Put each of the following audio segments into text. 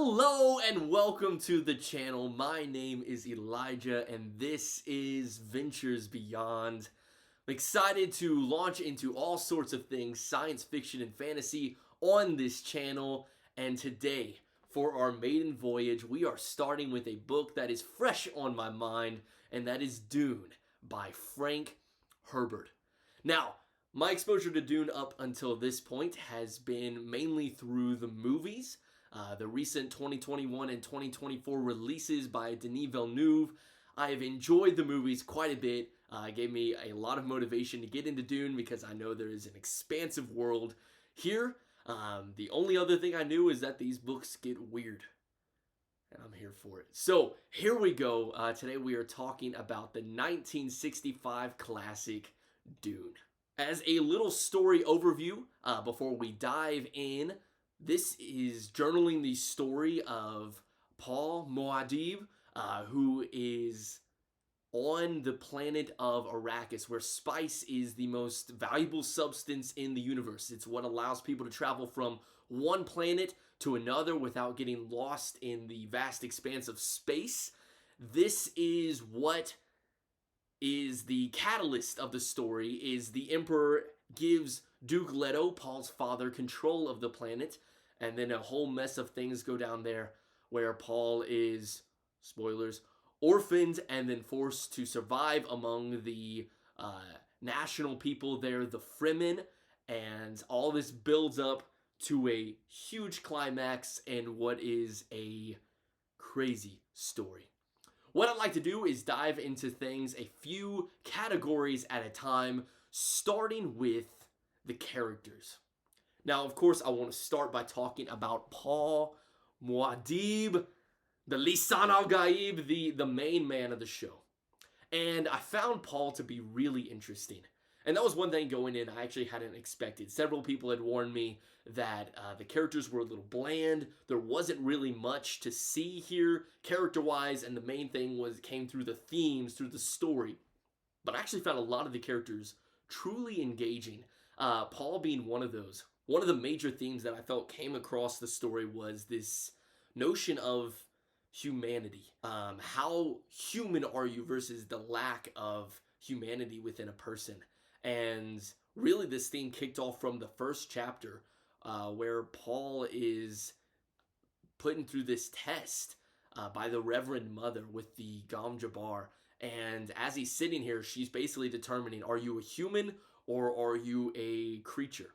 Hello and welcome to the channel. My name is Elijah and this is Ventures Beyond. I'm excited to launch into all sorts of things, science fiction and fantasy on this channel. And today, for our maiden voyage, we are starting with a book that is fresh on my mind, and that is Dune by Frank Herbert. Now, my exposure to Dune up until this point has been mainly through the movies. The recent 2021 and 2024 releases by Denis Villeneuve. I have enjoyed the movies quite a bit. It gave me a lot of motivation to get into Dune because I know there is an expansive world here. The only other thing I knew is that these books get weird. And I'm here for it. So here we go. Today we are talking about the 1965 classic Dune. As a little story overview, before we dive in, this is journaling the story of Paul Muad'Dib, who is on the planet of Arrakis, where spice is the most valuable substance in the universe. It's what allows people to travel from one planet to another without getting lost in the vast expanse of space. This is what is the catalyst of the story, is the Emperor gives Duke Leto, Paul's father, control of the planet, and then a whole mess of things go down there where Paul is, spoilers, orphaned and then forced to survive among the national people there, the Fremen, and all this builds up to a huge climax and what is a crazy story. What I'd like to do is dive into things a few categories at a time, starting with the characters. Now, of course, I want to start by talking about Paul Muad'Dib, the Lisan al-Gaib, the main man of the show. And I found Paul to be really interesting. And that was one thing going in I actually hadn't expected. Several people had warned me that the characters were a little bland. There wasn't really much to see here character-wise, and the main thing came through the themes, through the story. But I actually found a lot of the characters truly engaging. Paul being one of those. One of the major themes that I felt came across the story was this notion of humanity. How human are you versus the lack of humanity within a person? And really this theme kicked off from the first chapter where Paul is putting through this test by the Reverend Mother with the Gom Jabbar. And as he's sitting here, she's basically determining, are you a human or are you a creature?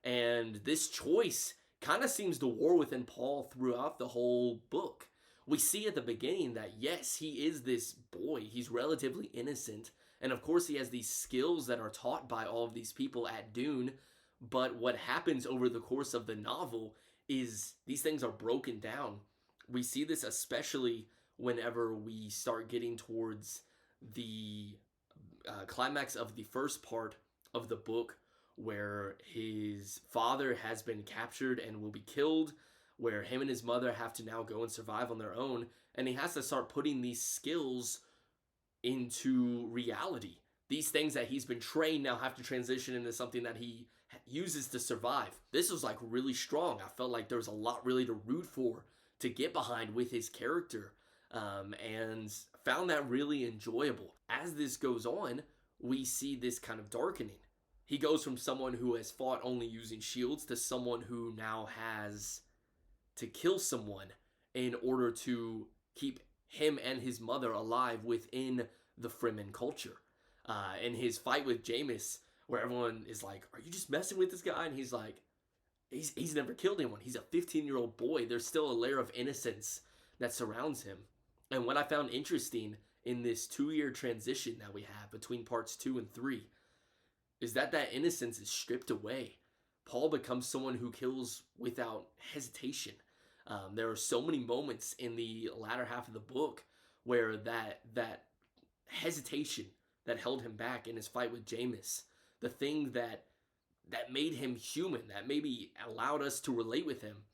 And this choice kind of seems to war within Paul throughout the whole book. We see at the beginning that yes, he is this boy. He's relatively innocent. And of course he has these skills that are taught by all of these people at Dune. But what happens over the course of the novel is these things are broken down. We see this especially whenever we start getting towards the climax of the first part of the book, where his father has been captured and will be killed, where him and his mother have to now go and survive on their own, and he has to start putting these skills into reality. These things that he's been trained now have to transition into something that he uses to survive. This was like really strong. I felt like there was a lot really to root for, to get behind with his character, and found that really enjoyable. As this goes on, we see this kind of darkening. He goes from someone who has fought only using shields to someone who now has to kill someone in order to keep him and his mother alive within the Fremen culture. In his fight with Jameis, where everyone is like, are you just messing with this guy? And he's like, he's never killed anyone. He's a 15-year-old boy. There's still a layer of innocence that surrounds him. And what I found interesting in this 2-year transition that we have between parts 2 and 3 is that innocence is stripped away. Paul becomes someone who kills without hesitation. There are so many moments in the latter half of the book where that hesitation that held him back in his fight with Jameis, the thing that made him human, that maybe allowed us to relate with him,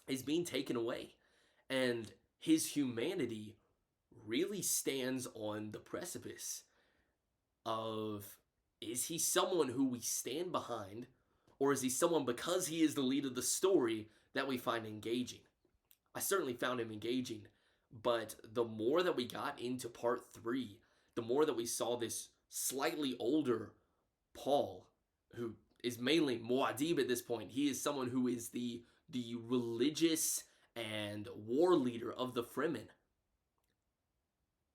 is being taken away. And his humanity really stands on the precipice of, is he someone who we stand behind, or is he someone, because he is the lead of the story, that we find engaging? I certainly found him engaging. But the more that we got into part three, the more that we saw this slightly older Paul, who is mainly Muad'Dib at this point. He is someone who is the religious and war leader of the Fremen.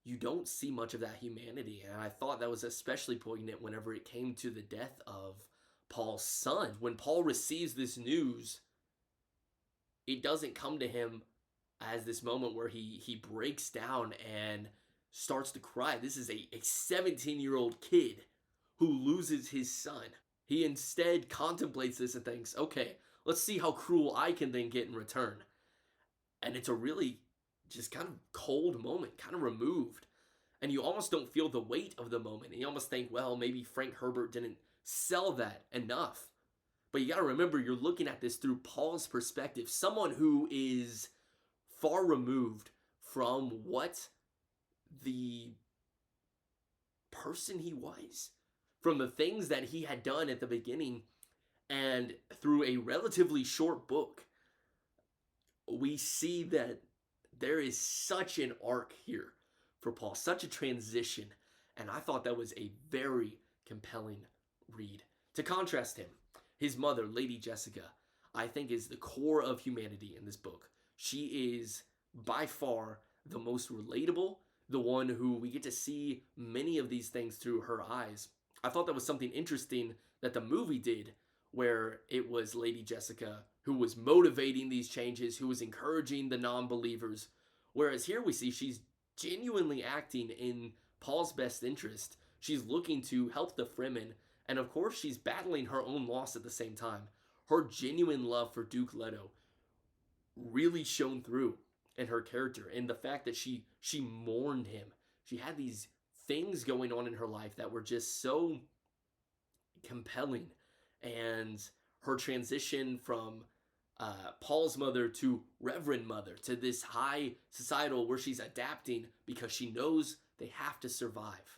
You don't see much of that humanity, and I thought that was especially poignant whenever it came to the death of Paul's son. When Paul receives this news, it doesn't come to him as this moment where he breaks down and starts to cry. This is a 17-year-old kid who loses his son. He instead contemplates this and thinks, okay, let's see how cruel I can then get in return. And it's a really just kind of cold moment, kind of removed. And you almost don't feel the weight of the moment. And you almost think, well, maybe Frank Herbert didn't sell that enough. But you got to remember, you're looking at this through Paul's perspective, someone who is far removed from what the person he was, from the things that he had done at the beginning. And through a relatively short book, we see that there is such an arc here for Paul, such a transition. And I thought that was a very compelling read. To contrast him, his mother, Lady Jessica, I think is the core of humanity in this book. She is by far the most relatable, the one who we get to see many of these things through her eyes. I thought that was something interesting that the movie did, where it was Lady Jessica who was motivating these changes, who was encouraging the non-believers. Whereas here we see she's genuinely acting in Paul's best interest. She's looking to help the Fremen, and of course she's battling her own loss at the same time. Her genuine love for Duke Leto really shone through in her character, and the fact that she mourned him. She had these things going on in her life that were just so compelling, and her transition from Paul's mother to Reverend Mother, to this high societal where she's adapting because she knows they have to survive.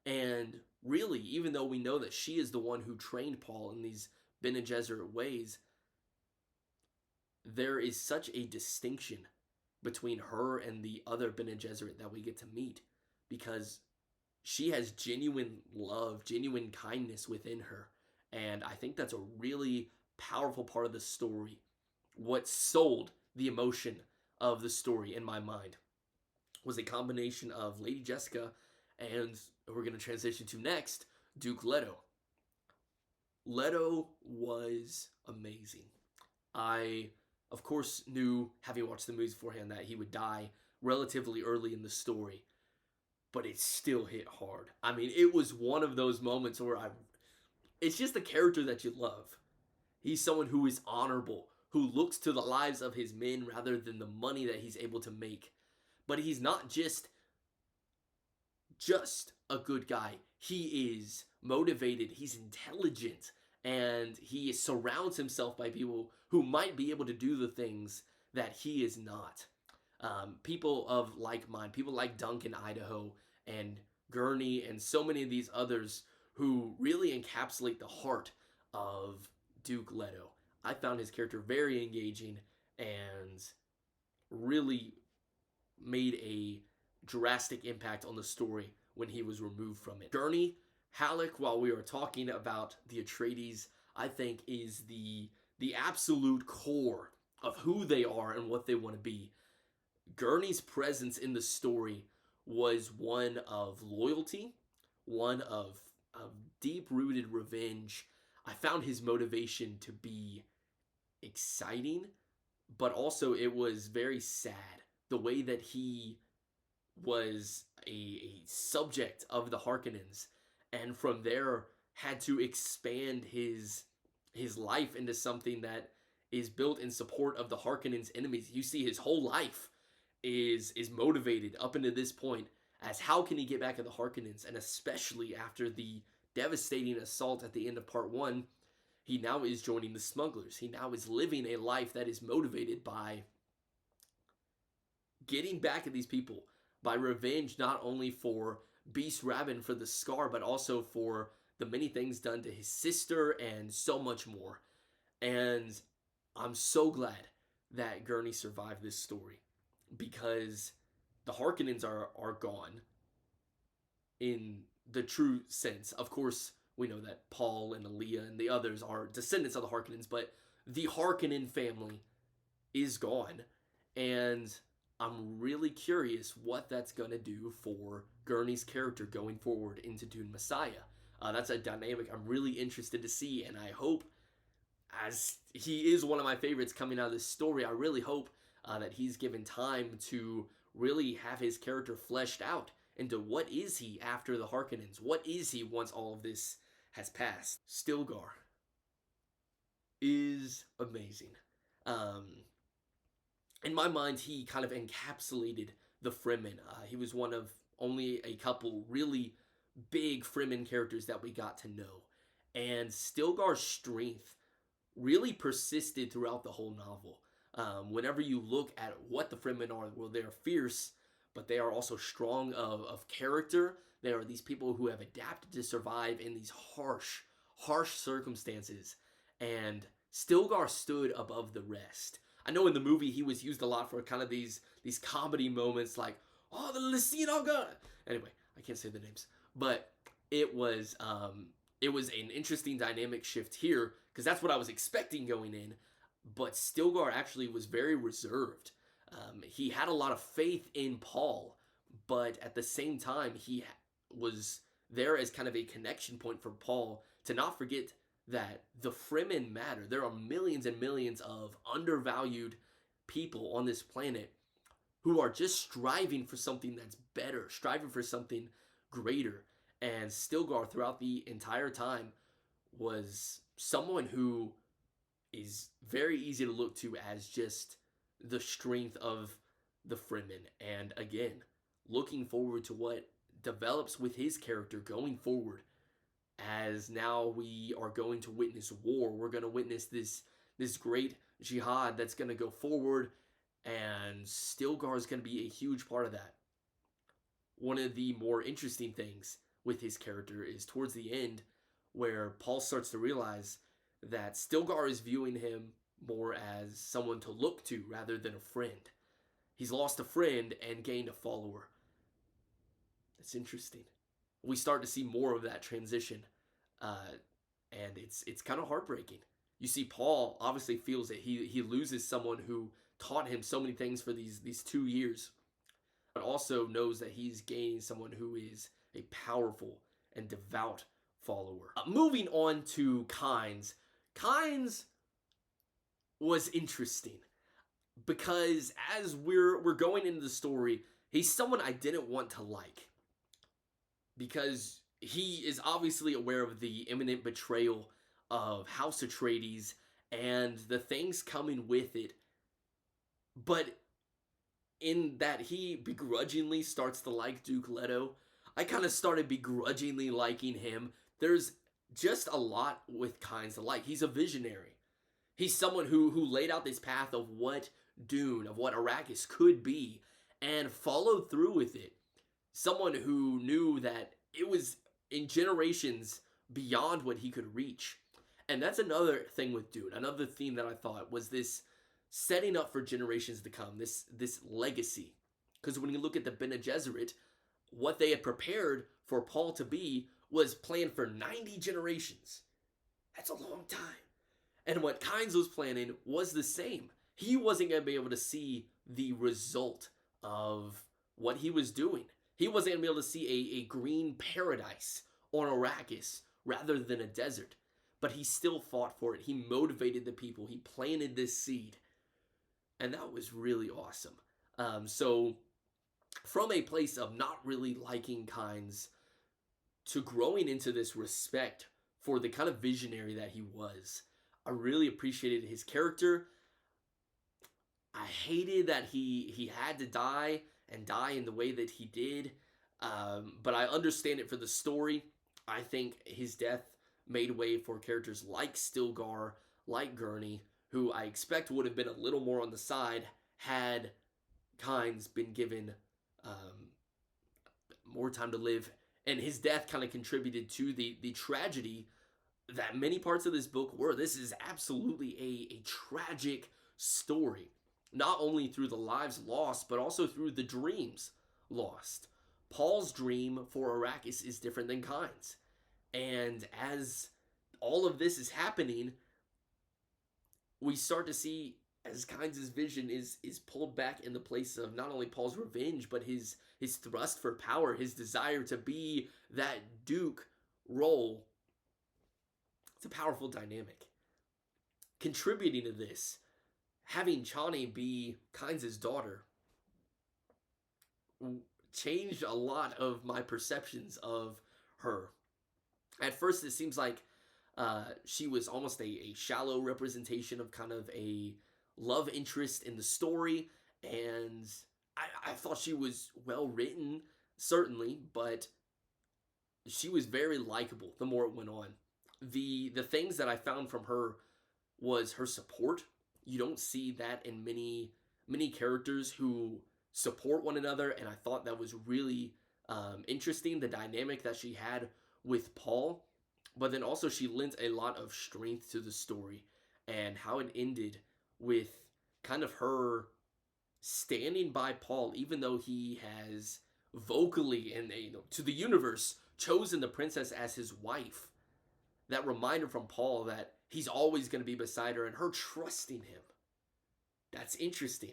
And really, even though we know that she is the one who trained Paul in these Bene Gesserit ways, there is such a distinction between her and the other Bene Gesserit that we get to meet, because she has genuine love, genuine kindness within her. And I think that's a really powerful part of the story. What sold the emotion of the story in my mind was a combination of Lady Jessica and, we're going to transition to next, Duke Leto. Leto was amazing. I, of course, knew, having watched the movies beforehand, that he would die relatively early in the story, but it still hit hard. I mean, it was one of those moments where it's just the character that you love. He's someone who is honorable, who looks to the lives of his men rather than the money that he's able to make. But he's not just a good guy. He is motivated, he's intelligent, and he surrounds himself by people who might be able to do the things that he is not. People of like mind, people like Duncan, Idaho, and Gurney, and so many of these others who really encapsulate the heart of Duke Leto. I found his character very engaging and really made a drastic impact on the story when he was removed from it. Gurney Halleck, while we are talking about the Atreides, I think is the absolute core of who they are and what they want to be. Gurney's presence in the story was one of loyalty, one of deep-rooted revenge. I found his motivation to be exciting, but also it was very sad. The way that he was a subject of the Harkonnens, and from there had to expand his life into something that is built in support of the Harkonnens' enemies. You see, his whole life is motivated up into this point as how can he get back at the Harkonnens, and especially after the devastating assault at the end of part 1, he now is joining the smugglers. He now is living a life that is motivated by getting back at these people, by revenge, not only for Beast Rabban for the scar, but also for the many things done to his sister and so much more. And I'm so glad that Gurney survived this story because the Harkonnens are gone in the true sense. Of course, we know that Paul and Aaliyah and the others are descendants of the Harkonnens, but the Harkonnen family is gone. And I'm really curious what that's going to do for Gurney's character going forward into Dune Messiah. That's a dynamic I'm really interested to see, and I hope, as he is one of my favorites coming out of this story, I really hope that he's given time to really have his character fleshed out into what is he after the Harkonnens? What is he once all of this has passed? Stilgar is amazing. In my mind, he kind of encapsulated the Fremen. He was one of only a couple really big Fremen characters that we got to know. And Stilgar's strength really persisted throughout the whole novel. Whenever you look at what the Fremen are, well, they're fierce, but they are also strong of character. They are these people who have adapted to survive in these harsh circumstances. And Stilgar stood above the rest. I know in the movie he was used a lot for kind of these comedy moments like, oh, the Lysinoga. Anyway, I can't say the names. But it was an interesting dynamic shift here because that's what I was expecting going in. But Stilgar actually was very reserved. He had a lot of faith in Paul, but at the same time, he was there as kind of a connection point for Paul to not forget that the Fremen matter. There are millions and millions of undervalued people on this planet who are just striving for something that's better, striving for something greater. And Stilgar, throughout the entire time, was someone who is very easy to look to as just the strength of the Fremen. And again, looking forward to what develops with his character going forward, as now we are going to witness war. We're going to witness this great jihad that's going to go forward, and Stilgar is going to be a huge part of that. One of the more interesting things with his character is towards the end, where Paul starts to realize that Stilgar is viewing him more as someone to look to rather than a friend. He's lost a friend and gained a follower. That's interesting. We start to see more of that transition, and it's kind of heartbreaking. You see, Paul obviously feels that he loses someone who taught him so many things for these 2 years, but also knows that he's gaining someone who is a powerful and devout follower. Moving on to Kynes. Kynes was interesting because as we're going into the story, he's someone I didn't want to like, because he is obviously aware of the imminent betrayal of House Atreides and the things coming with it. But in that he begrudgingly starts to like Duke Leto, I kind of started begrudgingly liking him. There's just a lot with Kynes to like. He's a visionary. He's someone who laid out this path of what Dune, of what Arrakis could be, and followed through with it. Someone who knew that it was in generations beyond what he could reach. And that's another thing with Dune. Another theme that I thought was this setting up for generations to come, this legacy. Because when you look at the Bene Gesserit, what they had prepared for Paul to be was planned for 90 generations. That's a long time. And what Kynes was planning was the same. He wasn't going to be able to see the result of what he was doing. He wasn't going to be able to see a green paradise on Arrakis rather than a desert. But he still fought for it. He motivated the people. He planted this seed. And that was really awesome. So from a place of not really liking Kynes to growing into this respect for the kind of visionary that he was, I really appreciated his character. I hated that he had to die and die in the way that he did. But I understand it for the story. I think his death made way for characters like Stilgar, like Gurney, who I expect would have been a little more on the side had Kynes been given more time to live. And his death kind of contributed to the tragedy that many parts of this book were. This is absolutely a tragic story. not only through the lives lost, but also through the dreams lost. Paul's dream for Arrakis is different than Kyne's. And as all of this is happening, we start to see as Kynes' vision is pulled back in the place of not only Paul's revenge, but his thrust for power, his desire to be that Duke role. It's a powerful dynamic. Contributing to this, having Chani be Kynes' daughter changed a lot of my perceptions of her. At first, it seems like she was almost a shallow representation of kind of a love interest in the story, and I thought she was well written, certainly, but she was very likable the more it went on. The things that I found from her was her support. You don't see that in many characters who support one another, and I thought that was really interesting, the dynamic that she had with Paul. But then also she lent a lot of strength to the story, and how it ended with kind of her standing by Paul, even though he has vocally and to the universe chosen the princess as his wife. That reminder from Paul that he's always going to be beside her, and her trusting him. That's interesting.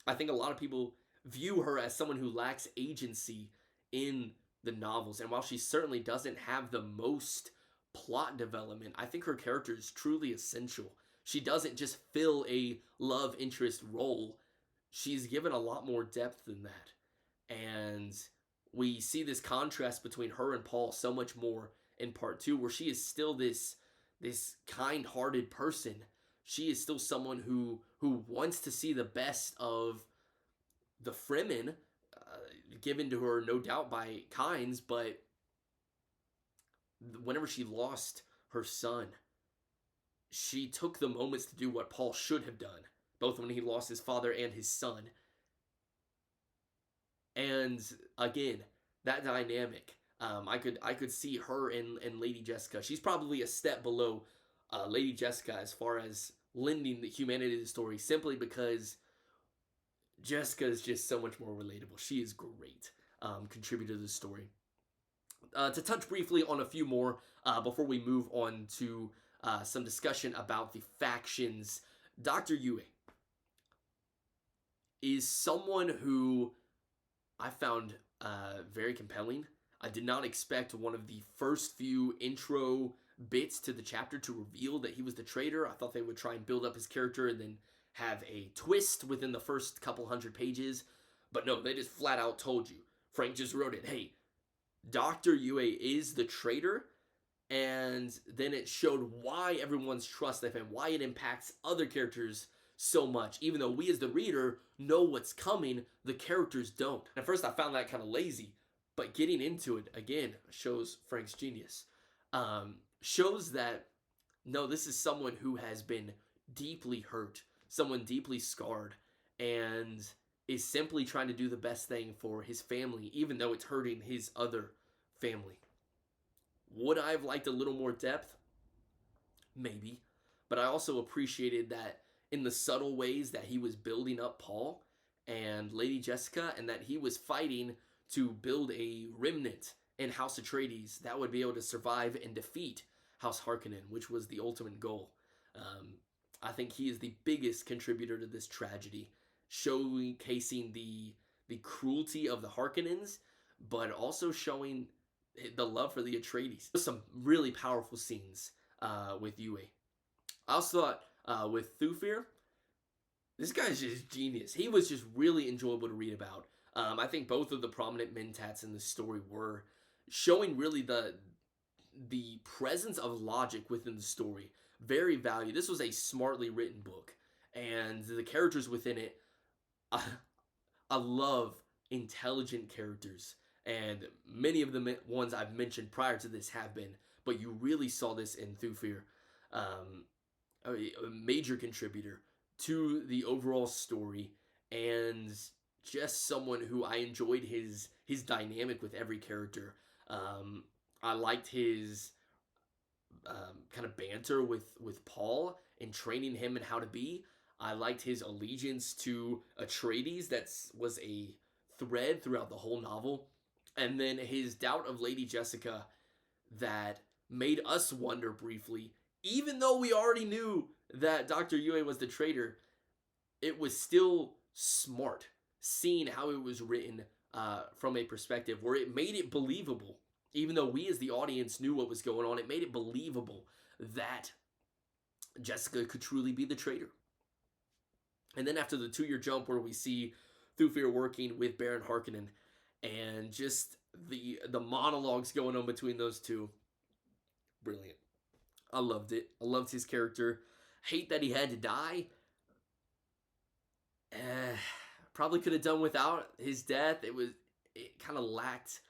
I think a lot of people view her as someone who lacks agency in the novels, and while she certainly doesn't have the most plot development, I think her character is truly essential. She doesn't just fill a love interest role. She's given a lot more depth than that. And we see this contrast between her and Paul so much more in part 2, where she is still this kind-hearted person. She is still someone who wants to see the best of the Fremen, given to her no doubt by Kynes, but whenever she lost her son, she took the moments to do what Paul should have done, both when he lost his father and his son. And again, that dynamic, I could see her and Lady Jessica. She's probably a step below Lady Jessica as far as lending the humanity to the story, simply because Jessica is just so much more relatable. She is great contributor to the story. To touch briefly on a few more before we move on to some discussion about the factions, Dr. Yue is someone who I found very compelling. I did not expect one of the first few intro bits to the chapter to reveal that he was the traitor. I thought they would try and build up his character and then have a twist within the first couple hundred pages. But no, they just flat out told you. Frank just wrote it. Hey, Dr. Yue is the traitor. And then it showed why everyone's trust of him, why it impacts other characters so much. Even though we as the reader know what's coming, the characters don't. At first I found that kind of lazy, but getting into it, again, shows Frank's genius. Shows that, no, this is someone who has been deeply hurt, someone deeply scarred, and is simply trying to do the best thing for his family, even though it's hurting his other family. Would I have liked a little more depth? Maybe. But I also appreciated that in the subtle ways that he was building up Paul and Lady Jessica, and that he was fighting to build a remnant in House Atreides that would be able to survive and defeat House Harkonnen, which was the ultimate goal. I think he is the biggest contributor to this tragedy, showcasing the cruelty of the Harkonnens, but also showing the love for the Atreides. There's some really powerful scenes with Yue. I also thought with Thufir, this guy's just genius. He was just really enjoyable to read about. I think both of the prominent mentats in the story were showing really the presence of logic within the story. Very valued. This was a smartly written book, and the characters within it, I love intelligent characters, and many of the ones I've mentioned prior to this have been, but you really saw this in Thufir, a major contributor to the overall story, and just someone who I enjoyed his dynamic with every character. I liked his kind of banter with Paul and training him in how to be. I liked his allegiance to Atreides. That was a thread throughout the whole novel. And then his doubt of Lady Jessica that made us wonder briefly, even though we already knew that Dr. Yue was the traitor, it was still smart seeing how it was written from a perspective where it made it believable. Even though we as the audience knew what was going on, it made it believable that Jessica could truly be the traitor. And then after the 2-year jump where we see Thufir working with Baron Harkonnen and just the monologues going on between those two, brilliant. I loved it. I loved his character. Hate that he had to die. Probably could have done without his death. It kind of lacked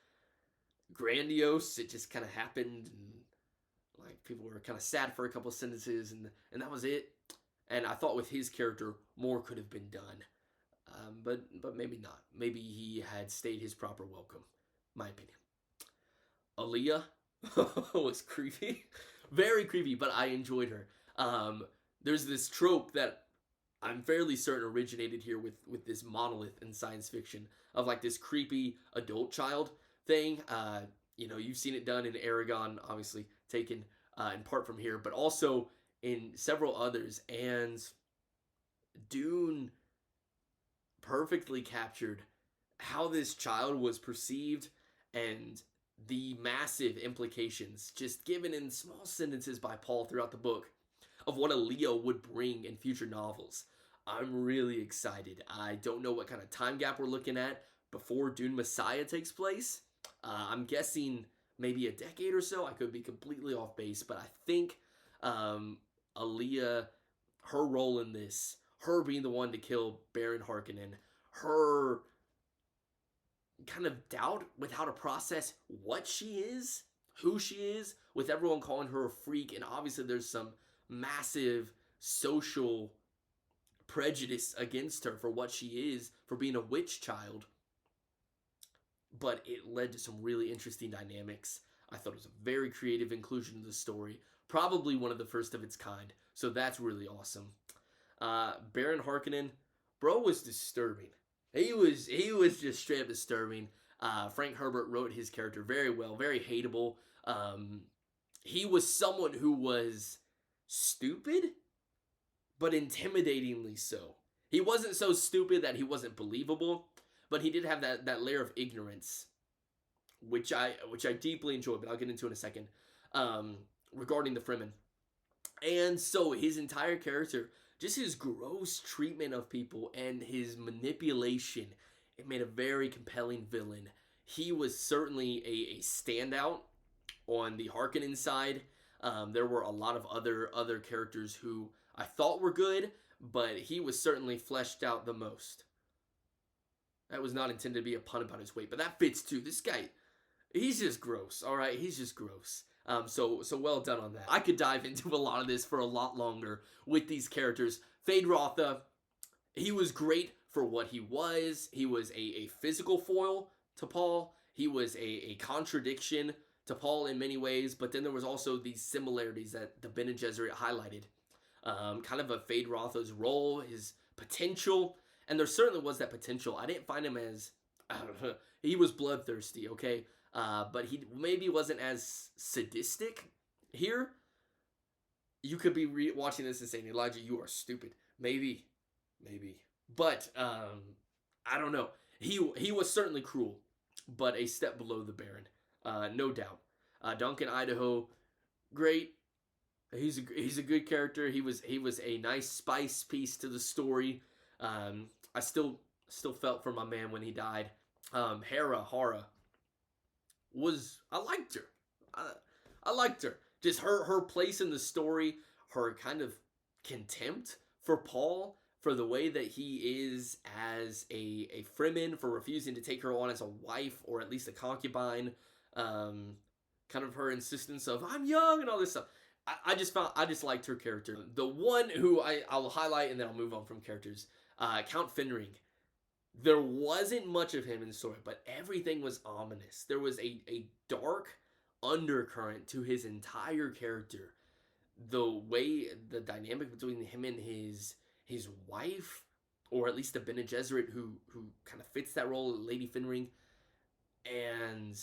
grandiose. It just kind of happened, and like people were kind of sad for a couple sentences, and that was it. And I thought with his character more could have been done, but maybe not. Maybe he had stayed his proper welcome. My opinion. Aaliyah was creepy, very creepy, but I enjoyed her. There's this trope that I'm fairly certain originated here with this monolith in science fiction of like this creepy adult child thing. You've seen it done in Aragon, obviously taken in part from here, but also in several others. And Dune perfectly captured how this child was perceived and the massive implications just given in small sentences by Paul throughout the book of what Aaliyah would bring in future novels. I'm really excited. I don't know what kind of time gap we're looking at before Dune Messiah takes place. I'm guessing maybe a decade or so. I could be completely off base, but I think Aaliyah, her role in this, her being the one to kill Baron Harkonnen, her kind of doubt with how to process what she is, who she is, with everyone calling her a freak, and obviously there's some massive social prejudice against her for what she is, for being a witch child. But it led to some really interesting dynamics. I thought it was a very creative inclusion to the story, probably one of the first of its kind, so that's really awesome. Baron Harkonnen, bro, was disturbing. He was just straight up disturbing. Frank Herbert wrote his character very well, very hateable. He was someone who was stupid, but intimidatingly so. He wasn't so stupid that he wasn't believable, but he did have that layer of ignorance, which I deeply enjoyed, but I'll get into in a second, regarding the Fremen. And so his entire character, just his gross treatment of people and his manipulation, it made a very compelling villain. He was certainly a standout on the Harkonnen side. There were a lot of other characters who I thought were good, but he was certainly fleshed out the most. That was not intended to be a pun about his weight, but that fits too. This guy, he's just gross, all right? He's just gross. So well done on that. I could dive into a lot of this for a lot longer with these characters. Feyd-Rautha, he was great for what he was. He was a physical foil to Paul. He was a contradiction to Paul in many ways, but then there was also these similarities that the Bene Gesserit highlighted. Kind of a Feyd-Rautha's role, his potential, and there certainly was that potential. I didn't find him as, I don't know, he was bloodthirsty, okay? But he maybe wasn't as sadistic here. You could be watching this and saying, Elijah, you are stupid. Maybe. But, I don't know. He was certainly cruel, but a step below the Baron, no doubt. Duncan Idaho, great. He's a good character. He was a nice spice piece to the story. I still felt for my man when he died. Hera, I liked her. I liked her. Just her place in the story, her kind of contempt for Paul, for the way that he is as a Fremen, for refusing to take her on as a wife or at least a concubine. Kind of her insistence of I'm young and all this stuff. I just liked her character. The one who I'll highlight and then I'll move on from characters. Count Fenring. There wasn't much of him in the story, but everything was ominous. There was a dark undercurrent to his entire character. The way, the dynamic between him and his his wife, or at least the Bene Gesserit who kind of fits that role, Lady Finring, and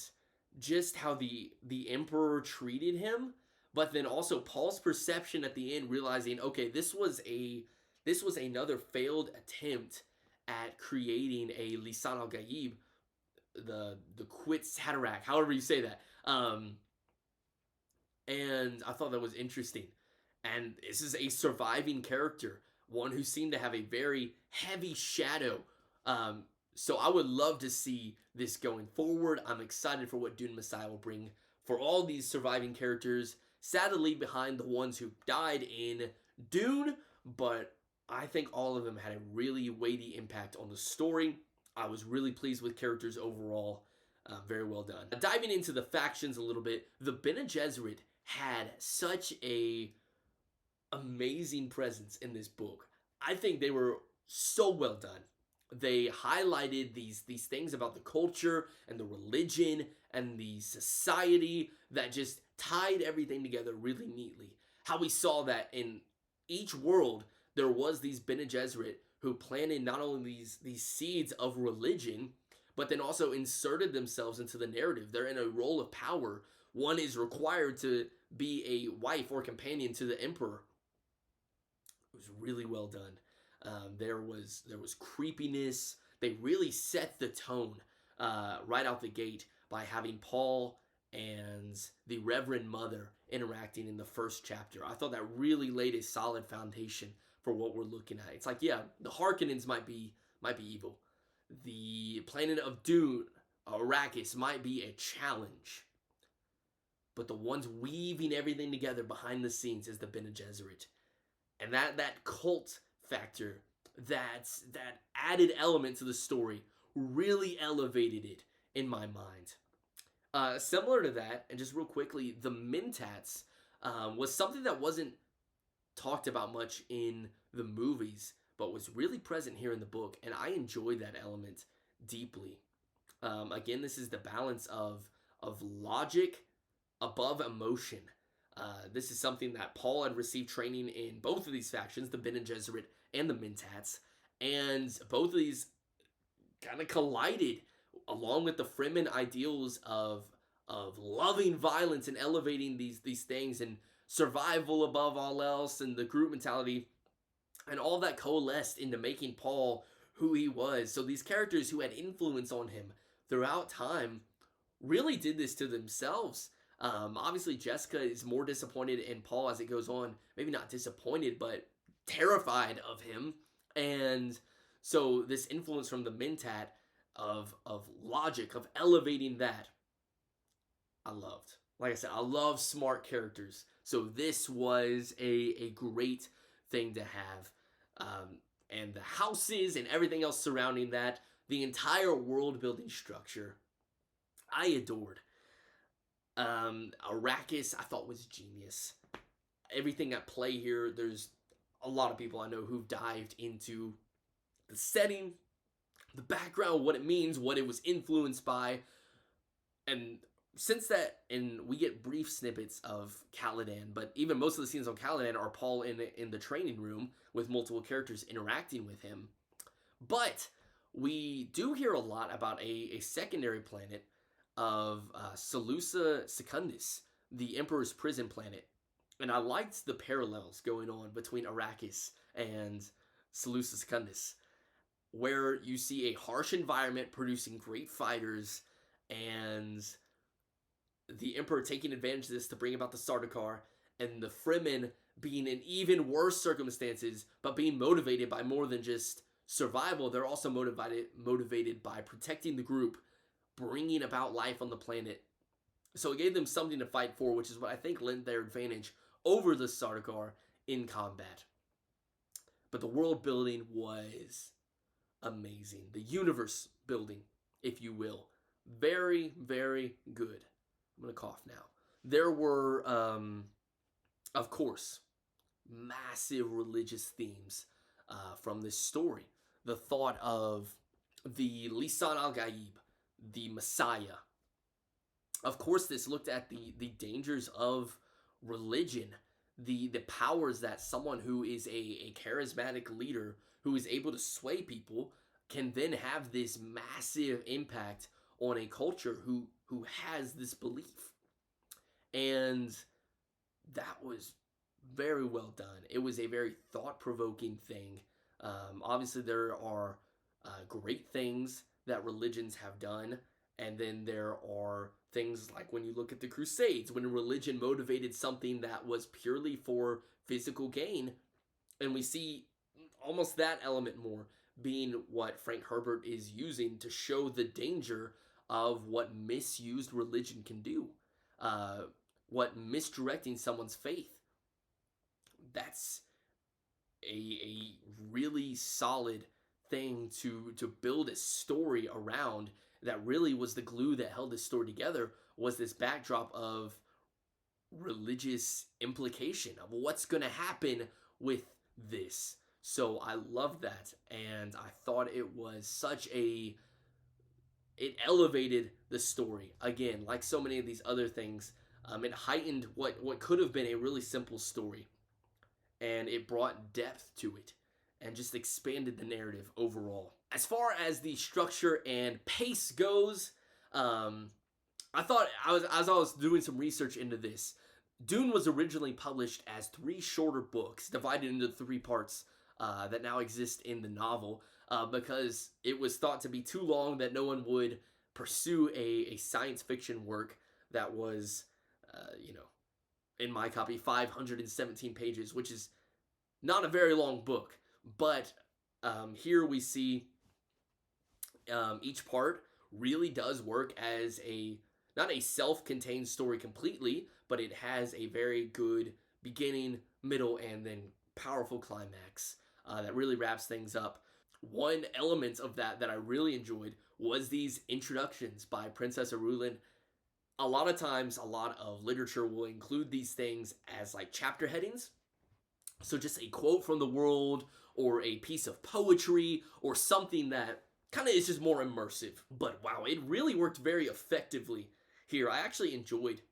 just how the Emperor treated him, but then also Paul's perception at the end, realizing, okay, this was another failed attempt at creating a Lisan al Gaib, the Quits Haderach, however you say that. And I thought that was interesting. And this is a surviving character, one who seemed to have a very heavy shadow. So I would love to see this going forward. I'm excited for what Dune Messiah will bring for all these surviving characters. Sadly, behind the ones who died in Dune, but I think all of them had a really weighty impact on the story. I was really pleased with characters overall. Very well done. Diving into the factions a little bit, the Bene Gesserit had such a amazing presence in this book. I think they were so well done. They highlighted these things about the culture and the religion and the society that just tied everything together really neatly. How we saw that in each world there was these Bene Gesserit who planted not only these seeds of religion, but then also inserted themselves into the narrative. They're in a role of power. One is required to be a wife or companion to the emperor. It was really well done. There was creepiness. They really set the tone right out the gate by having Paul and the Reverend Mother interacting in the first chapter. I thought that really laid a solid foundation for what we're looking at. It's like, yeah, the Harkonnens might be evil. The planet of Dune, Arrakis, might be a challenge. But the ones weaving everything together behind the scenes is the Bene Gesserit. And that cult factor, that added element to the story, really elevated it in my mind. Similar to that, and just real quickly, the Mentats was something that wasn't talked about much in the movies, but was really present here in the book, and I enjoyed that element deeply. Again, this is the balance of logic above emotion. This is something that Paul had received training in both of these factions, the Bene Gesserit and the Mentats, and both of these kind of collided along with the Fremen ideals of loving violence and elevating these things and survival above all else and the group mentality, and all that coalesced into making Paul who he was. So these characters who had influence on him throughout time really did this to themselves. Obviously, Jessica is more disappointed in Paul as it goes on. Maybe not disappointed, but terrified of him. And so this influence from the Mentat of logic, of elevating that, I loved. Like I said, I love smart characters. So this was a great thing to have. And the houses and everything else surrounding that, the entire world building structure, I adored. Arrakis, I thought was genius. Everything at play here, there's a lot of people I know who've dived into the setting, the background, what it means, what it was influenced by, and since that, and we get brief snippets of Caladan, but even most of the scenes on Caladan are Paul in the training room with multiple characters interacting with him. But we do hear a lot about a secondary planet of Seleucia Secundus, the Emperor's prison planet. And I liked the parallels going on between Arrakis and Seleucia Secundus, where you see a harsh environment producing great fighters, and the Emperor taking advantage of this to bring about the Sardaukar, and the Fremen being in even worse circumstances, but being motivated by more than just survival. They're also motivated by protecting the group, bringing about life on the planet. So it gave them something to fight for, which is what I think lent their advantage over the Sardaukar in combat. But the world building was amazing. The universe building, if you will. Very, very good. I'm going to cough now. There were, of course, massive religious themes from this story. The thought of the Lisan al-Gaib, the Messiah. Of course, this looked at the dangers of religion, the powers that someone who is a charismatic leader who is able to sway people can then have this massive impact on a culture who has this belief. And that was very well done. It was a very thought-provoking thing. Obviously, there are great things that religions have done, and then there are things like when you look at the Crusades, when religion motivated something that was purely for physical gain, and we see almost that element more being what Frank Herbert is using to show the danger of what misused religion can do, uh, what misdirecting someone's faith. That's a really solid thing to build a story around. That really was the glue that held this story together, was this backdrop of religious implication of what's going to happen with this. So I love that, and I thought it was such a it elevated the story again, like so many of these other things. It heightened what could have been a really simple story, and it brought depth to it and just expanded the narrative overall. As far as the structure and pace goes, I thought as I was doing some research into this, Dune was originally published as 3 shorter books divided into 3 parts that now exist in the novel, because it was thought to be too long, that no one would pursue a science fiction work that was, in my copy, 517 pages, which is not a very long book. But here we see each part really does work as not a self-contained story completely, but it has a very good beginning, middle, and then powerful climax that really wraps things up. One element of that I really enjoyed was these introductions by Princess Arulin. A lot of times, a lot of literature will include these things as like chapter headings. So just a quote from the world, or a piece of poetry, or something that kind of is just more immersive. But wow, it really worked very effectively here. I actually enjoyed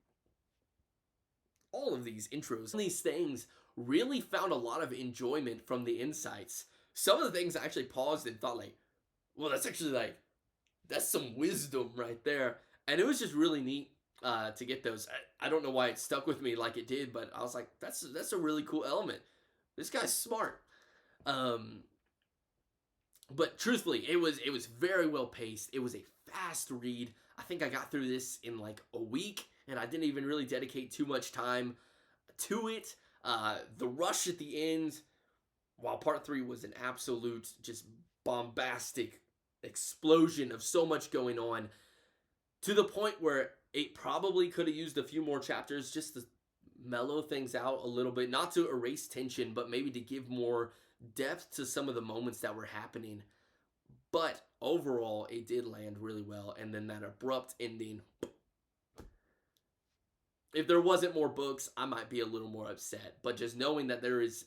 all of these intros. These things really found a lot of enjoyment from the insights. Some of the things I actually paused and thought like, well, that's some wisdom right there. And it was just really neat to get those. I don't know why it stuck with me like it did, but I was like, that's a really cool element. This guy's smart. But truthfully, it was very well paced. It was a fast read. I think I got through this in like a week, and I didn't even really dedicate too much time to it. The rush at the end, while part 3 was an absolute just bombastic explosion of so much going on, to the point where it probably could have used a few more chapters just to mellow things out a little bit, not to erase tension, but maybe to give more depth to some of the moments that were happening. But overall, it did land really well. And then that abrupt ending, if there wasn't more books, I might be a little more upset. But just knowing that there is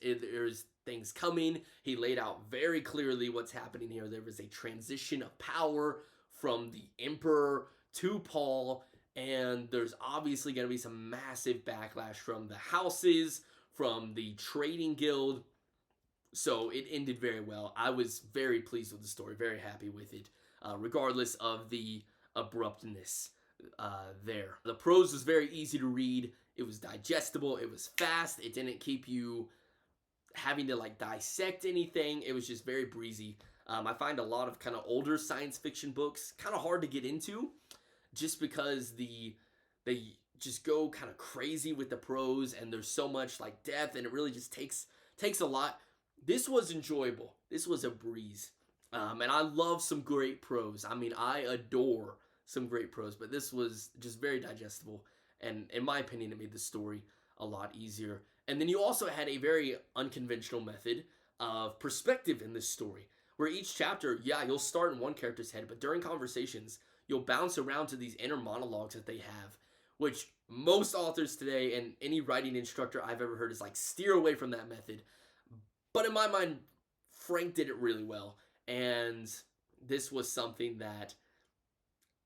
things coming, he laid out very clearly what's happening here. There is a transition of power from the Emperor to Paul, and there's obviously going to be some massive backlash from the houses, from the trading guild. So it ended very well. I was very pleased with the story, very happy with it, regardless of the abruptness there. The prose was very easy to read. It was digestible. It was fast. It didn't keep you having to like dissect anything. It was just very breezy. I find a lot of kind of older science fiction books kind of hard to get into, just because they just go kind of crazy with the prose, and there's so much like depth, and it really just takes a lot. This was enjoyable. This was a breeze. And I love some great prose. I mean, I adore some great prose, but this was just very digestible. And in my opinion, it made the story a lot easier. And then you also had a very unconventional method of perspective in this story, where each chapter, yeah, you'll start in one character's head, but during conversations, you'll bounce around to these inner monologues that they have, which most authors today and any writing instructor I've ever heard is like, steer away from that method. But in my mind, Frank did it really well, and this was something that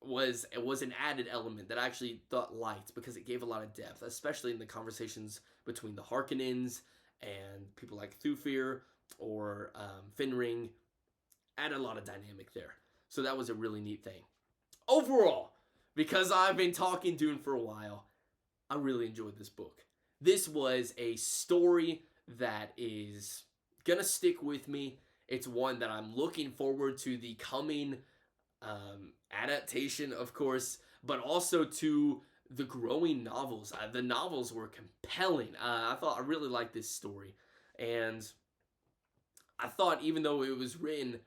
was an added element that I actually thought liked, because it gave a lot of depth, especially in the conversations between the Harkonnens and people like Thufir or Finring. Add a lot of dynamic there. So that was a really neat thing. Overall, because I've been talking Dune for a while, I really enjoyed this book. This was a story that is gonna stick with me. It's one that I'm looking forward to the coming adaptation, of course, but also to the growing novels. The novels were compelling. I really liked this story, and I thought even though it was written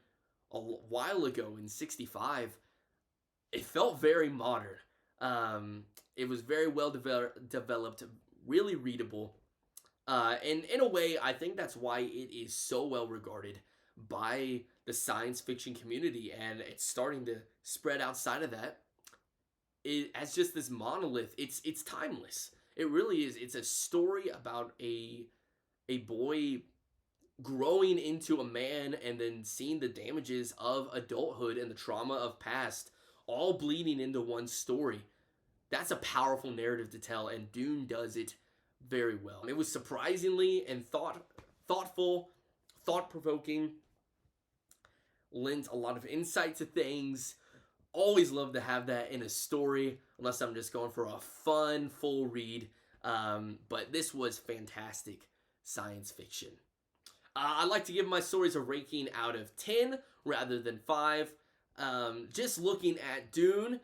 a while ago in '65, it felt very modern. It was very well developed, really readable. And in a way, I think that's why it is so well regarded by the science fiction community, and it's starting to spread outside of that. As just this monolith. It's timeless. It really is. It's a story about a boy growing into a man and then seeing the damages of adulthood and the trauma of past all bleeding into one story. That's a powerful narrative to tell, and Dune does it very well. It was surprisingly and thoughtful, thought-provoking, lent a lot of insight to things. Always love to have that in a story, unless I'm just going for a fun, full read. But this was fantastic science fiction. I like to give my stories a ranking out of 10 rather than 5. Just looking at Dune,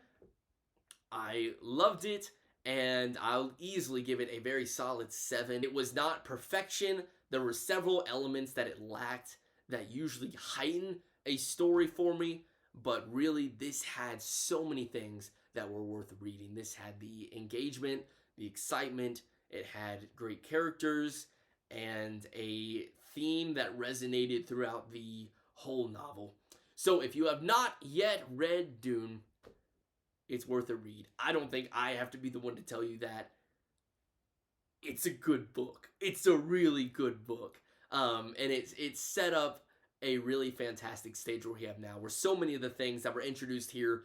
I loved it, and I'll easily give it a very solid 7. It was not perfection. There were several elements that it lacked that usually heighten a story for me, but really this had so many things that were worth reading. This had the engagement, the excitement, it had great characters, and a theme that resonated throughout the whole novel. So if you have not yet read Dune, it's worth a read. I don't think I have to be the one to tell you that. It's a good book. It's a really good book. And it's set up a really fantastic stage where we have now, where so many of the things that were introduced here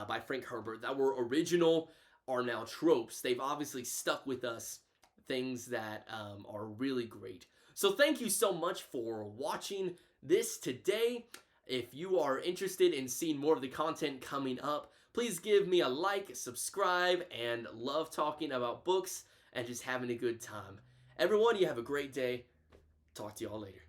by Frank Herbert that were original are now tropes. They've obviously stuck with us, things that are really great. So thank you so much for watching this today. If you are interested in seeing more of the content coming up, please give me a like, subscribe, and love talking about books and just having a good time. Everyone, you have a great day. Talk to y'all later.